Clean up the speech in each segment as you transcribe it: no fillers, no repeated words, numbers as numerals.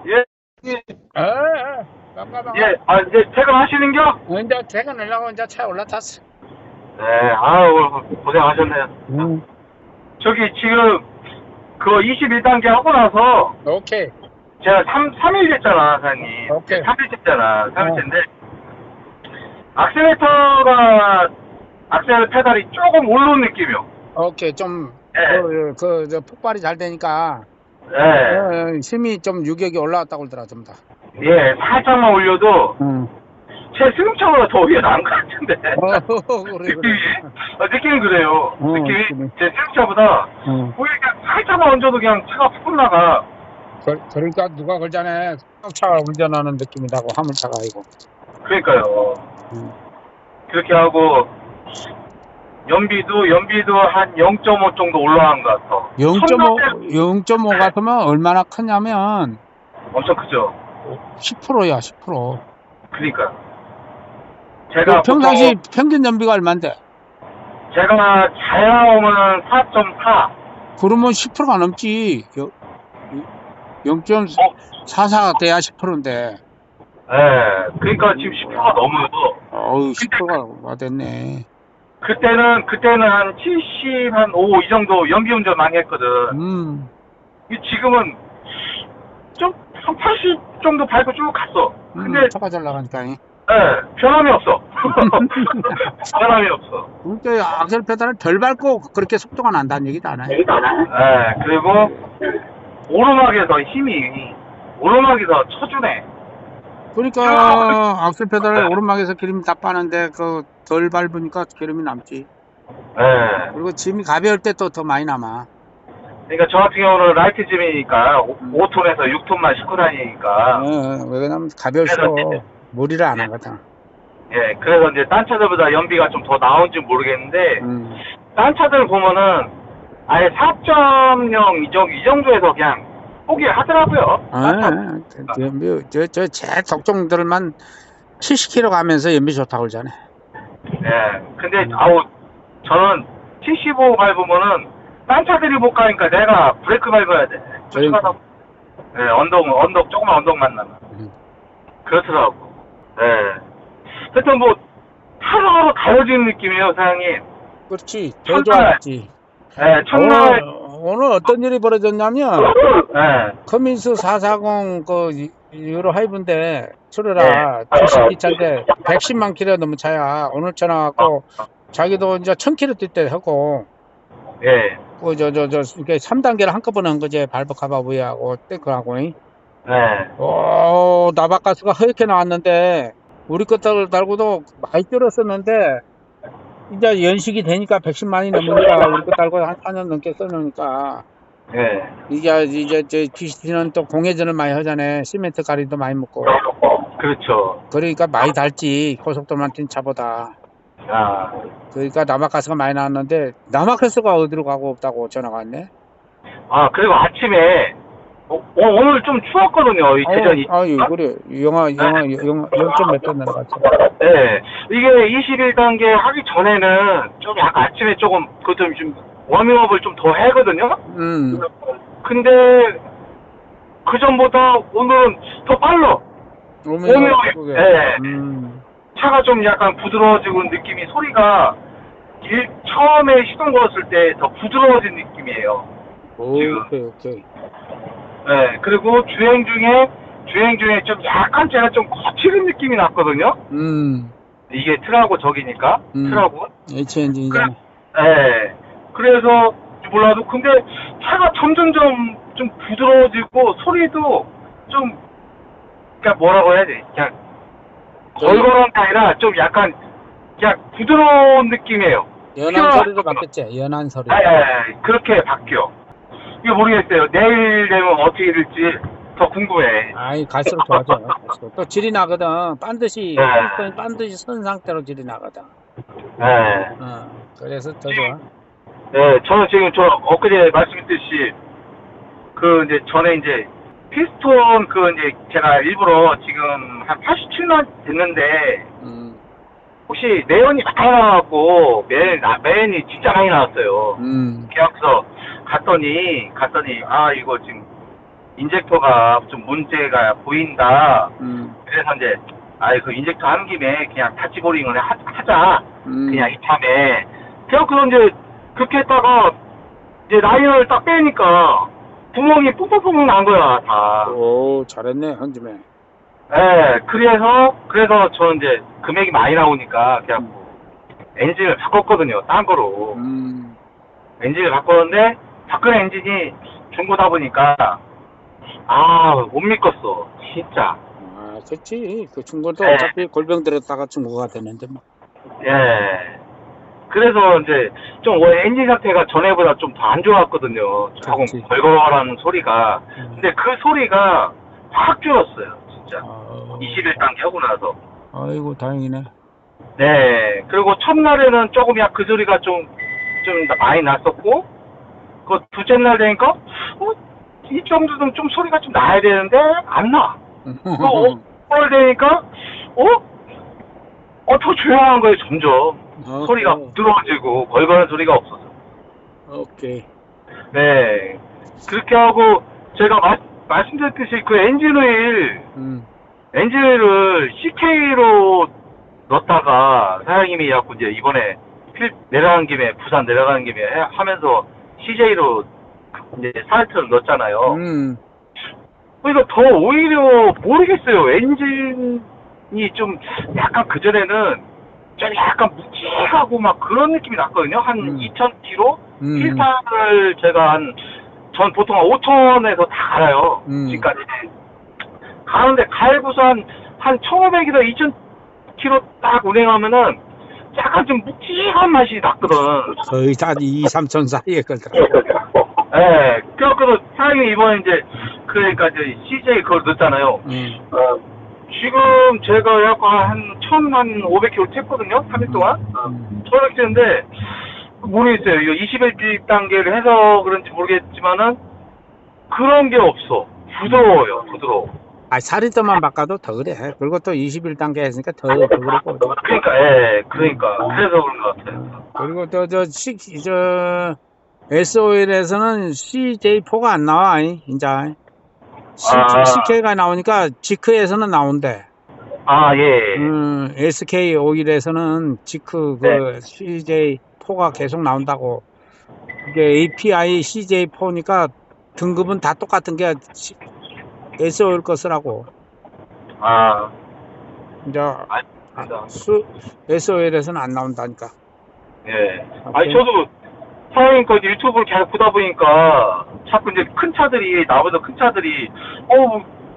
예, 예, 반가, 반가. 예. 아, 이제 퇴근하시는겨? 이제 퇴근하려고 이제 차에 올라탔어. 네, 아유, 고생하셨네요. 응. 저기 지금 그 21단계 하고 나서 오케이, 제가 3일 됐잖아, 사장님. 오케이. 3일 됐잖아, 3일 어, 됐는데 악셀레이터가 악셀 페달이 조금 오르는 느낌이요. 오케이. 좀, 예, 저 폭발이 잘 되니까, 예, 힘이 좀 유격이 올라왔다고 그러더라, 좀 더. 예. 살짝만 올려도 응. 제 승용차보다 더 위에 나은 것 같은데. 그래, 그래. 느낌이, 느낌이 그래요. 느낌이 그래. 제 승용차보다 어. 오히려 그냥 살짝만 얹어도 그냥 차가 푹 나가. 그러니까 누가 그러잖아. 차가 운전하는 느낌이라고, 화물차가 아니고. 그러니까요. 응. 그렇게 하고 연비도 한 0.5 정도 올라간 것 같아. 0.5, 0.5 같으면 얼마나 크냐면, 엄청 크죠. 10%야, 10%. 그러니까 그 제가 보통 평상시 평균 연비가 얼만데? 제가 잘 나오면 4.4. 그러면 10%가 넘지. 어, 0.44가 돼야 10%인데. 예. 그러니까 지금 10%가 넘어요. 어우, 근데 10%가 됐네. 그때는 한 70, 한 5 이 정도 연비 운전 많이 했거든. 음, 지금은 좀 한 80 정도 밟고 쭉 갔어. 근데 차가 잘 나가니까. 변함이 없어. 변함이 없어. 그러니까 악셀 페달을 덜 밟고 그렇게 속도가 난다는 얘기도 안 해. 그리고 오르막에 더 힘이 오르막이 더 쳐주네. 그러니까 악셀 페달을 오르막에서 기름이 다 빠는데 그 덜 밟으니까 기름이 남지. 예. 그리고 짐이 가벼울 때 또 더 많이 남아. 그러니까 저 같은 경우는 라이트 짐이니까 음. 5톤에서 6톤만 싣고 다니니까 왜냐면 그래서 이제 가벼울수록 무리를 안 예, 하거든. 그래서 이제 딴 차들보다 연비가 좀 더 나온지 모르겠는데 음. 딴 차들 보면은 아예 4.0 이 정도에서 그냥 포기하더라고요. 딴 차. 제 독종들만 70km 가면서 연비 좋다고 그러잖아. 근데 음. 아우 저는 75 밟으면은 딴 차들이 못 가니까 내가 브레이크 밟아야 돼. 그러니까. 쫓아가다 언덕 조그만 언덕만 나면 음. 그렇더라고. 예. 하여튼 뭐 하루하루 달라지는 느낌이에요, 사장님. 그렇지. 더 첫날, 좋아졌지. 첫날, 오늘 어떤 일이 벌어졌냐면, 예, 커민스 440, 유로 하이브인데, 예, 출어라 70기차인데, 110만 킬로 넘은 차야. 오늘 전화 왔고, 자기도 이제 1000킬로 뛸 때 하고, 예, 이렇게 3단계를 한꺼번에 한 거지. 발버 카바브이하고, 탱크하고. 예. 나바가스가 허옇게 나왔는데, 우리 것들 달고도 많이 줄었었는데, 이제 연식이 되니까 110만이 넘으니까, 우리 것 달고 한 4년 넘게 써놓으니까, 예. 이제 GCT는 또 공회전을 많이 하잖아요. 시멘트 가리도 많이 먹고. 그렇죠. 그러니까 많이 닳지. 고속도로만 뛴 차보다. 아, 그러니까 남아가스가 많이 나왔는데, 남아가스가 어디로 가고 없다고 전화가 왔네? 그리고 아침에, 오늘 좀 추웠거든요, 이 대전이. 아유, 그래. 영하 0점 몇 도 내려갔어. 네. 이게 21단계 하기 전에는 좀 약간 아침에 조금, 좀 워밍업을 좀 더 하거든요? 음, 근데, 그 전보다 오늘은 더 빨라. 오메오, 워밍업이, 그게. 예. 차가 좀 약간 부드러워지고 느낌이 소리가 처음에 시동 걸었을 때 더 부드러워진 느낌이에요. 지금. 오케이. 네, 그리고 주행 중에 좀 약간 제가 좀 거칠은 느낌이 났거든요. 음, 이게 트라고 적이니까 트라고. H 그래, 엔진이잖아. 네. 그래서 몰라도 근데 차가 점점점 좀 부드러워지고 소리도 좀 그냥 뭐라고 해야 돼? 그냥 걸걸한 게 아니라 좀 약간 그냥 부드러운 느낌이에요. 연한 소리로 바뀌었지. 연한 소리로. 그렇게 바뀌어. 이거 모르겠어요. 내일 되면 어떻게 될지 더 궁금해. 아이, 갈수록 좋아져. 갈수록. 또 질이 나거든. 반드시, 피스톤이 네, 반드시 선 상태로 질이 나거든. 네. 그래서 더 좋아. 네, 저는 지금 엊그제 말씀드렸듯이 이제 전에 이제 피스톤 이제 제가 일부러 지금 한 87만 됐는데 음, 혹시 매연이 많이 나와갖고 매연이 진짜 많이 나왔어요. 음, 계약서 갔더니 이거 지금 인젝터가 좀 문제가 보인다. 음. 그래서 이제 그 인젝터 하는 김에 그냥 타치보링을 하자. 그냥 이참에. 그래서 이제 그렇게 했다가 이제 라인을 딱 빼니까 구멍이 뿡뿡뿡 난 거야 다. 오, 잘했네, 한 줌에. 예, 그래서 저는 이제 금액이 많이 나오니까 그냥 엔진을 바꿨거든요, 딴 거로. 엔진을 바꿨는데, 바꾼 엔진이 중고다 보니까, 못 믿겠어, 진짜. 아, 그렇지. 그 중고도 네. 어차피 골병 들었다가 중고가 되는데, 뭐. 예. 그래서 이제 좀 원래 엔진 상태가 전에보다 좀 더 안 좋았거든요. 조금 그렇지. 걸걸하는 소리가. 근데 그 소리가 확 줄었어요, 진짜. 아, 21단계 하고 나서. 아이고, 다행이네. 네. 그리고 첫날에는 조금 그 소리가 좀 많이 났었고, 그 둘째 날 되니까, 이 정도는 좀 소리가 좀 나야 되는데, 안 나. 그 5월 되니까, 더 조용한 거예요, 점점. 소리가 부드러워지고, 걸걸한 소리가 없어서. 오케이. 네. 그렇게 하고, 제가 말씀드렸듯이 그 엔진오일을 CK로 넣었다가 사장님이 자꾸 이제 이번에 내려가는 김에 부산 내려가는 김에 하면서 CJ로 이제 사이트를 넣었잖아요. 그러니까 더 오히려 모르겠어요. 엔진이 좀 약간 그전에는 좀 약간 묵직하고 막 그런 느낌이 났거든요. 한 2,000km? 필터를 제가 전 보통 5,000에서 다 갈아요. 지금까지. 가는데 갈고서 한 1,500에서 2,000km 딱 운행하면은 약간 좀 묵직한 맛이 났거든. 거의 다 2, 3천 사이에 걸더라. 네, 그래서 사장님이 이번에 이제, 그러니까 이제 CJ 그걸 넣었잖아요. 지금 제가 약간 한 1,500km 탔거든요, 3일 동안. 1,500km 탔는데, 모르겠어요. 이거 21단계를 해서 그런지 모르겠지만은, 그런 게 없어. 부드러워요, 부드러워. 사리더만 바꿔도 더 그래. 그리고 또 21단계 했으니까 더 그렇고. 그러니까. 그래서 그런 것 같아요. 그리고 또 SOL에서는 CJ4가 안 나와, 이제. CK가 나오니까 지크에서는 나온대. 예. SK 오일에서는 지크 CJ4가 계속 나온다고. 그게 API CJ4니까 등급은 다 똑같은 게 SOL 것이라고. 이제 SOL에서는 안 나온다니까. 예. 저도 사장님 거 유튜브를 계속 보다 보니까 자꾸 이제 큰 차들이, 나보다 큰 차들이,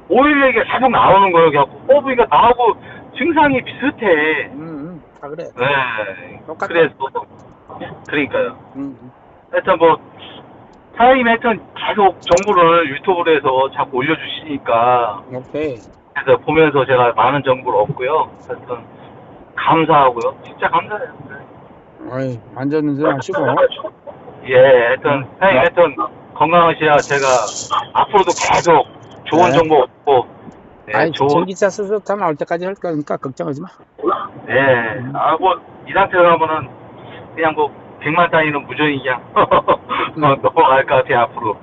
오일 얘기가 계속 나오는 거예요. 그래갖고 뽑으니까 나하고 증상이 비슷해. 다 그래. 네. 똑같아. 그래서, 그러니까요. 하여튼 사장님이 하여튼 계속 정보를 유튜브로 해서 자꾸 올려주시니까. 오케이. 그래서 보면서 제가 많은 정보를 얻고요. 하여튼 감사하고요. 진짜 감사해요. 어이, 안전운전 하시고. 예, 하여튼, 사장님, 하여튼, 건강하셔야 제가 앞으로도 계속 좋은 정보 얻고, 전기차 수소타 나올 때까지 할 거니까 걱정하지 마. 예, 이 상태로 하면은, 그냥 100만 단위는 무전이 그냥, 넘어갈 것 같아요, 앞으로.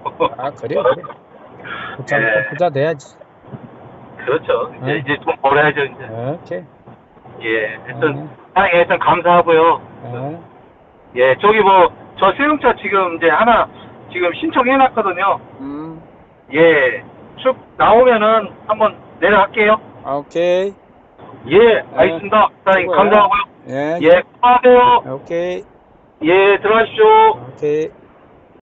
그래. 부자 돼야지. 그렇죠. 이제 돈 벌어야죠, 이제. 오케이. 예, 하여튼, 사장님, 하여튼 감사하고요. 예, 저 세용차 지금 이제 하나 지금 신청해놨거든요. 예, 쭉 나오면은 한번 내려갈게요. 오케이. 예, 알겠습니다. 사장님, 감사하고요. 예. 예, 수고하세요. 오케이. 예, 들어가십시오. 오케이.